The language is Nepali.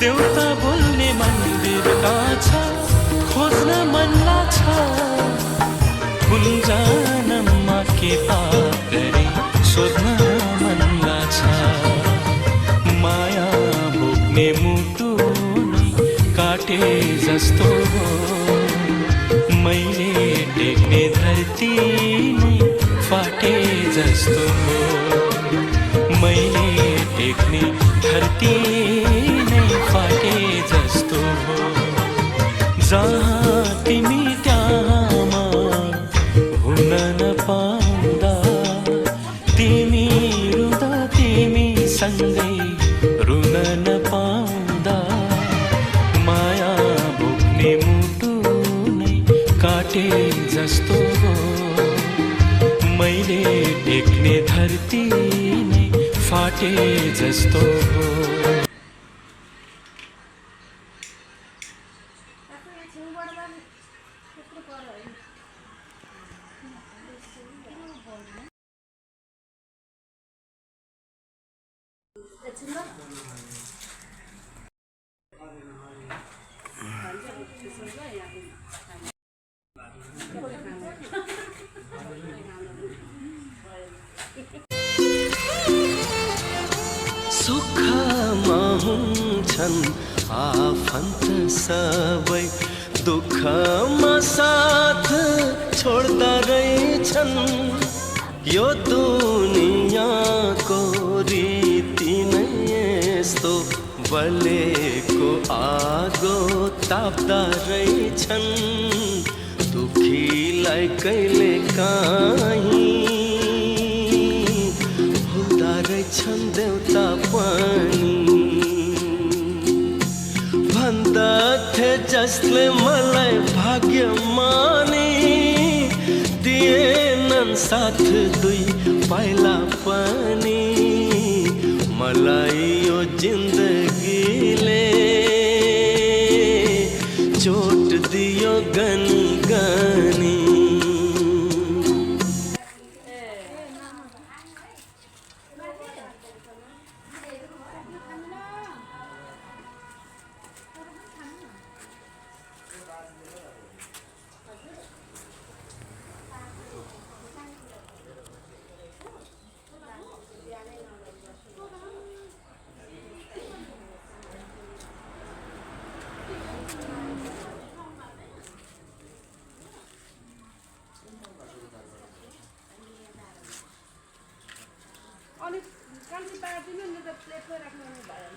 देउता बोल्ने मन्दिरका छ खोज्न मन लाग्छ गुन्जानमा के पाप गरे सोध्न मन लाग्छ माया बोक्ने मुटु नै काटे जस्तो हो मैले टेक्ने धरती नै फाटे जस्तो हो मैले टेक्ने धरती नै फाटे जस्तो हो जहाँ तिमी त्यहाँ हुन नपाउँदा तिमी रुँदा तिमी सँगै रुन नपाउँदा माया बोक्ने मुटु नै काटे जस्तो हो मैले टेक्ने धरती नै फाटे जस्तो हो सुखमा हुन्छन् आफन्त सबै दुःखमा साथ छोड्दा रहेछन् यो दुनियाँको रीति नै यस्तो बलेको आगो ताप्दा रहेछन् दुखीलाई कहिले काहीँ भुल्दा रहेछन् देउता पनि भन्दथे जसले मलाई भाग्यमानी दिएनन् साथ दुई पाइला पनि मलाई यो जिन्दगीले चोट दियो गनी गनी अनि कान्छी पार्दिनु नि त प्लेटमा राख्नु भएन